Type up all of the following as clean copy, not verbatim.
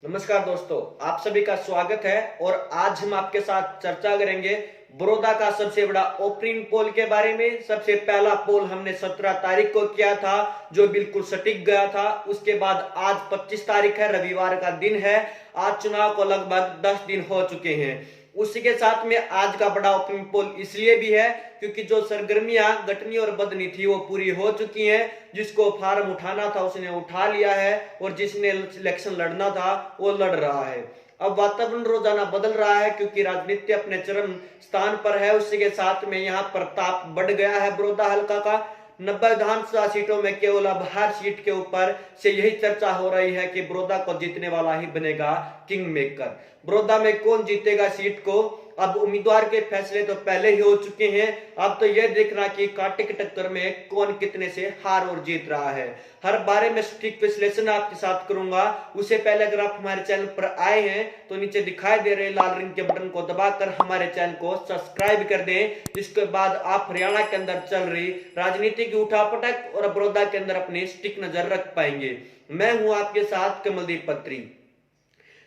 नमस्कार दोस्तों, आप सभी का स्वागत है। और आज हम आपके साथ चर्चा करेंगे बड़ौदा का सबसे बड़ा ओपनिंग पोल के बारे में। सबसे पहला पोल हमने 17 तारीख को किया था, जो बिल्कुल सटीक गया था। उसके बाद आज 25 तारीख है, रविवार का दिन है। आज चुनाव को लगभग 10 दिन हो चुके हैं। उसी के साथ में आज का बड़ा ओपनिंग पोल इसलिए भी है क्योंकि जो सरगर्मियां गठनी और बदनी थी वो पूरी हो चुकी हैं। जिसको फार्म उठाना था उसने उठा लिया है और जिसने इलेक्शन लड़ना था वो लड़ रहा है। अब वातावरण रोजाना बदल रहा है क्योंकि राजनीति अपने चरम स्थान पर है। उसी के साथ में यहाँ प्रताप बढ़ गया है बड़ौदा हल्का का। 90 विधानसभा सीटों में केवल अब हर सीट के ऊपर से यही चर्चा हो रही है कि बड़ौदा को जीतने वाला ही बनेगा किंग मेकर। बड़ौदा में कौन जीतेगा सीट को, अब उम्मीदवार के फैसले तो पहले ही हो चुके हैं। अब तो यह देखना कि कांटे की टक्कर में कौन कितने से हार और जीत रहा है। हर बारे में सटीक विश्लेषण आपके साथ करूंगा। उससे पहले अगर आप हमारे चैनल पर आए हैं तो नीचे दिखाई दे रहे लाल रंग के बटन को दबाकर हमारे चैनल को सब्सक्राइब कर दें। इसके बाद आप हरियाणा के अंदर चल रही राजनीति की उठापटक और बड़ौदा के अंदर अपनी सटीक नजर रख पाएंगे। मैं हूं आपके साथ कमलदीप पत्री।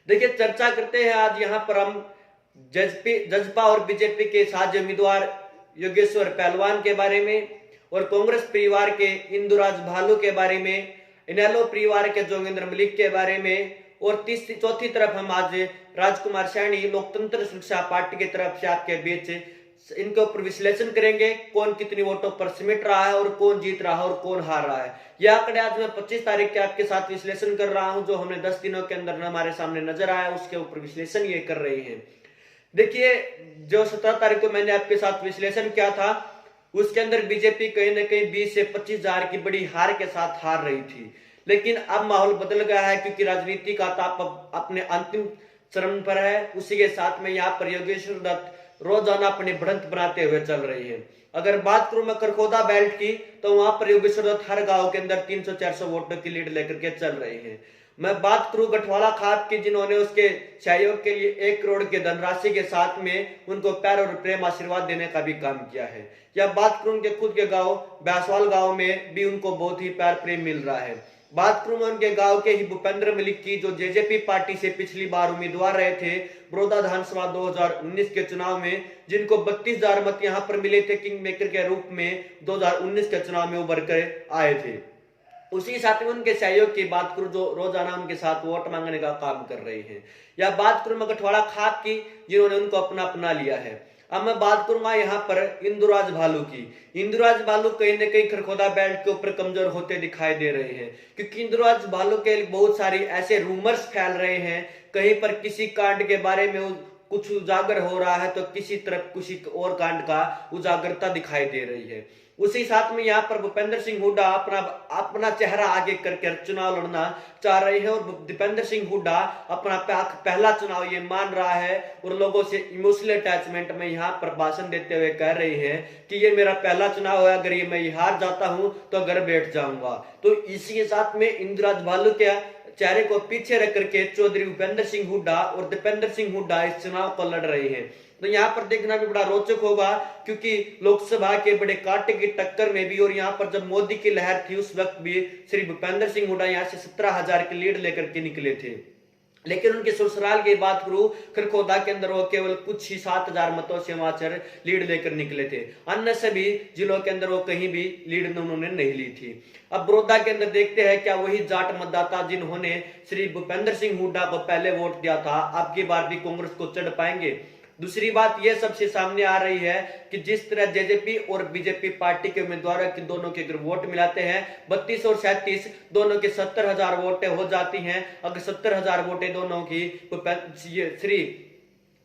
देखिए, चर्चा करते हैं आज यहाँ पर हम जजपा और बीजेपी के साझे उम्मीदवार योगेश्वर पहलवान के बारे में, और कांग्रेस परिवार के इंदुराज भालू के बारे में, इनेलो परिवार के जोगेंद्र मलिक के बारे में, और तीसरी चौथी तरफ हम आज राजकुमार सैनी लोकतंत्र सुरक्षा पार्टी की तरफ से आपके बीच इनके ऊपर विश्लेषण करेंगे। कौन कितनी वोटों पर सिमट रहा है और कौन जीत रहा है और कौन हार रहा है। यह आंकड़े आज मैं 25 तारीख के आपके साथ विश्लेषण कर रहा हूं, जो हमने 10 दिनों के अंदर हमारे सामने नजर आया उसके ऊपर विश्लेषण ये कर रहे हैं। देखिए, जो 17 तारीख को मैंने आपके साथ विश्लेषण किया था उसके अंदर बीजेपी कहीं ना कहीं 20 से 25 हजार की बड़ी हार के साथ हार रही थी। लेकिन अब माहौल बदल गया है क्योंकि राजनीति का ताप अपने अंतिम चरम पर है। उसी के साथ में यहाँ पर योगेश्वर दत्त रोजाना अपनी बढ़त बनाते हुए चल रही है। अगर बात करूं मैं खरखोदा बेल्ट की, तो वहां पर योगेश्वर दत्त हर गांव के अंदर 300-400 वोटों की लीड लेकर के चल रहे हैं। मैं बात करूं गठवाला खाद की, जिन्होंने उसके सहयोग के लिए 1 करोड़ की धनराशि के साथ में उनको प्यार और प्रेम आशीर्वाद देने का भी काम किया है। या बात करूं उनके खुद के गांव बैसवाल गांव में भी उनको बहुत ही प्यार प्रेम मिल रहा है। बात करूं मैं उनके गांव के ही भूपेंद्र मलिक की, जो जेजेपी पार्टी से पिछली बार उम्मीदवार रहे थे बड़ौदा विधानसभा 2019 के चुनाव में, जिनको 32,000 मत यहां पर मिले थे किंग मेकर के रूप में 2019 के चुनाव में उभर कर आए थे। उसी साथ में उनके सहयोग की बात करूं जो रोजाना उनके साथ वोट मांगने का काम कर रहे हैं। या बात करूं मैं गठवाड़ा खाद की, जिन्होंने उनको अपना लिया है। अब मैं बात करूंगा यहाँ पर इंदुराज भालू की। इंदुराज भालू कहीं ना कहीं खरखोदा बेल्ट के ऊपर कमजोर होते दिखाई दे रहे हैं क्योंकि इंदुराज भालू के बहुत सारी ऐसे रूमर्स फैल रहे हैं। कहीं पर किसी कांड के बारे में कुछ उजागर हो रहा है तो किसी तरफ किसी और कांड का उजागरता दिखाई दे रही है। उसी साथ में यहाँ पर भूपेंद्र सिंह हुड्डा अपना चेहरा आगे करके चुनाव लड़ना चाह रहे हैं, और दीपेंद्र सिंह हुड्डा अपना पहला चुनाव ये मान रहा है और लोगों से इमोशनल अटैचमेंट में यहाँ पर भाषण देते हुए कह रहे हैं कि ये मेरा पहला चुनाव है, अगर ये मैं हार जाता हूं तो घर बैठ जाऊंगा। तो इसी के साथ में इंदिराज भालू के चेहरे को पीछे रख करके चौधरी भूपेंद्र सिंह हुड्डा और दीपेंद्र सिंह हुड्डा इस चुनाव को लड़ रहे हैं। तो यहाँ पर देखना भी बड़ा रोचक होगा क्योंकि लोकसभा के बड़े कांटे की टक्कर में भी, और यहाँ पर जब मोदी की लहर थी उस वक्त भी श्री भूपेंद्र सिंह हुड्डा यहाँ से 17,000 की लीड लेकर के निकले थे। लेकिन उनके ससुराल की बात करूं खरखोदा के अंदर वो केवल कुछ ही 7,000 मतों से वहां लीड लेकर निकले थे। अन्य सभी जिलों के अंदर वो कहीं भी लीड उन्होंने नहीं ली थी। अब बड़ौदा के अंदर देखते हैं क्या वही जाट मतदाता जिन्होंने श्री भूपेंद्र सिंह हुड्डा को पहले वोट दिया था अब की बार भी कांग्रेस को चढ़ पाएंगे। दूसरी बात यह सबसे सामने आ रही है कि जिस तरह जेजेपी और बीजेपी पार्टी के उम्मीदवारों की दोनों के अगर वोट मिलाते हैं 32 और 37, दोनों के 70,000 वोटें हो जाती हैं। अगर 70,000 वोटें दोनों की श्री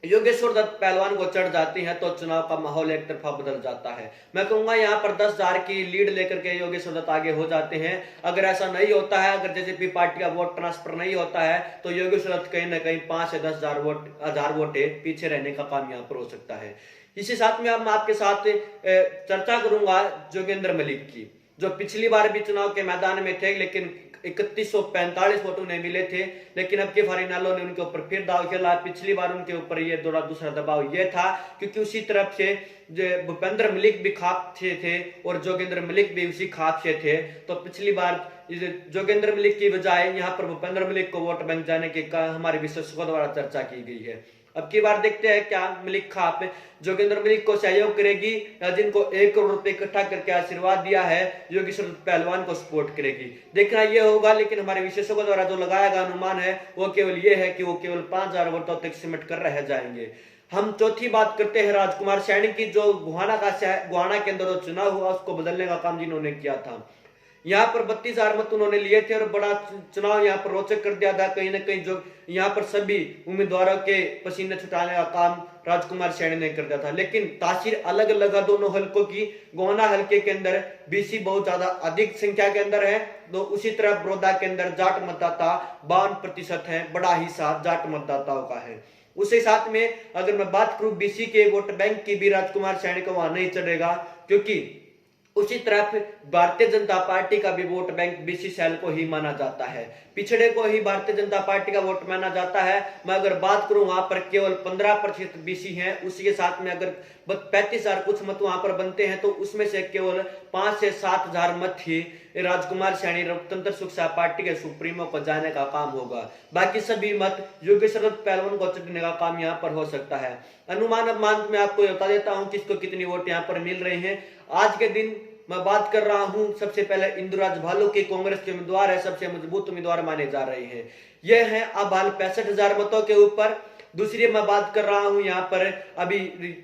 योगेश्वर दत्त पहलवान को चढ़ जाती हैं तो चुनाव का माहौल एक तरफा बदल जाता है। मैं कहूंगा यहाँ पर 10,000 की लीड लेकर के योगेश्वर दत्त आगे हो जाते हैं। अगर ऐसा नहीं होता है, अगर जेजेपी पार्टी का वोट ट्रांसफर नहीं होता है तो योगेश्वर दत्त कहीं ना कहीं 5 से 10,000 वोटे पीछे रहने का काम यहाँ पर हो सकता है। इसी साथ में अब मैं आपके साथ चर्चा करूंगा जोगेंद्र मलिक की। जो पिछली बार भी चुनाव के मैदान में थे, लेकिन 3145 वोट उन्हें मिले थे, लेकिन अब के फाइनलों ने उनके ऊपर फिर दाव खेला। पिछली बार उनके ऊपर ये दूसरा दबाव ये था क्योंकि उसी तरफ से भूपेंद्र मलिक भी खाप से थे और जोगेंद्र मलिक भी उसी खाप से थे। तो पिछली बार जोगेंद्र मलिक की बजाय यहाँ पर भूपेंद्र मलिक को वोट बैंक जाने की हमारे विशेषज्ञों द्वारा चर्चा की गई है। अब की बार देखते हैं क्या मलिक खाप जोगेंद्र मलिक को सहयोग करेगी या जिनको 1 करोड़ रुपए इकट्ठा करके आशीर्वाद दिया है योगी पहलवान को सपोर्ट करेगी, देखना यह होगा। लेकिन हमारे विशेषज्ञों द्वारा जो लगाया गया अनुमान है वो केवल ये है कि वो केवल 5000 वोटों तक सिमट कर रह जाएंगे। हम चौथी बात करते हैं राजकुमार सैनी की, जो गुहाना के अंदर जो चुनाव हुआ उसको बदलने का काम जिन्होंने किया था। यहाँ पर 32,000 मत उन्होंने लिए थे और बड़ा चुनाव यहाँ पर रोचक कर दिया था। कहीं ना कहीं जो यहाँ पर सभी उम्मीदवारों के पसीने छुटाने का काम राजकुमार सैनी ने कर दिया था। लेकिन तासीर अलग लगा दोनों हलकों की। गोहाना हल्के के अंदर बीसी बहुत ज्यादा अधिक संख्या के अंदर है, तो उसी तरह बड़ौदा के अंदर जाट मतदाता 52% है, बड़ा हिस्सा जाट मतदाताओं का है। उसी साथ में अगर मैं बात करूं बीसी के वोट बैंक की भी, राजकुमार सैनी को वहां नहीं चढ़ेगा क्योंकि उसी तरफ भारतीय जनता पार्टी का भी वोट बैंक बीसी सेल को ही माना जाता है, पिछड़े को ही भारतीय जनता पार्टी का वोट माना जाता है। मैं अगर बात करूं वहां पर केवल 15% बीसी हैं, उसी के साथ में अगर 35,000 कुछ मत वहां पर बनते हैं तो उसमें से केवल 5 से 7,000 मत ही राजकुमार सैनी लोकतंत्र सुरक्षा पार्टी के सुप्रीमो को जाने का काम होगा। बाकी सभी मत योगी पहलवान को चढ़ने का काम यहाँ पर हो सकता है। अनुमान मैं आपको बता देता हूँ किसको कितनी वोट यहाँ पर मिल रहे हैं। आज के दिन मैं बात कर रहा हूं, सबसे पहले इंदुराज भालू के कांग्रेस के उम्मीदवार है, सबसे मजबूत उम्मीदवार माने जा रहे हैं। यह है अब हाल 65,000 मतों के ऊपर। दूसरी मैं बात कर रहा हूं यहाँ पर अभी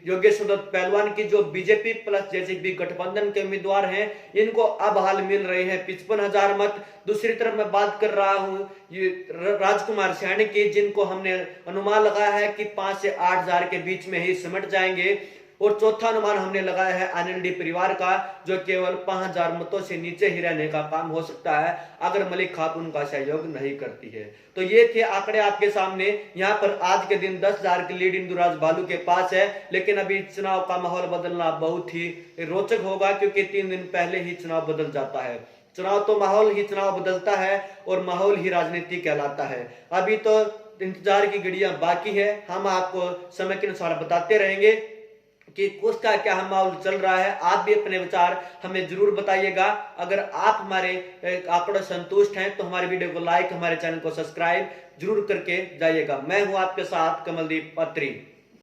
योगेश पहलवान की, जो बीजेपी प्लस जैसे भी गठबंधन के उम्मीदवार हैं, इनको अब हाल मिल रहे हैं 55,000 मत। दूसरी तरफ मैं बात कर रहा हूं ये राजकुमार सैनी की, जिनको हमने अनुमान लगाया है कि 5 से 8,000 के बीच में ही सिमट जाएंगे। और चौथा अनुमान हमने लगाया है आनंदी परिवार का, जो केवल 5,000 मतों से नीचे ही रहने का काम हो सकता है अगर मलिक खातून का सहयोग नहीं करती है। तो ये थे आंकड़े आपके सामने। यहाँ पर आज के दिन 10,000 की लीड इंदुराज भालू के पास है, लेकिन अभी चुनाव का माहौल बदलना बहुत ही रोचक होगा क्योंकि 3 दिन पहले ही चुनाव बदल जाता है। चुनाव तो माहौल ही चुनाव बदलता है और माहौल ही राजनीति कहलाता है। अभी तो इंतजार की घड़ियां बाकी है, हम आपको समय के अनुसार बताते रहेंगे कि उसका क्या माहौल चल रहा है। आप भी अपने विचार हमें जरूर बताइएगा। अगर आप हमारे आंकड़ों संतुष्ट हैं तो हमारे वीडियो को लाइक, हमारे चैनल को सब्सक्राइब जरूर करके जाइएगा। मैं हूं आपके साथ कमलदीप अत्री।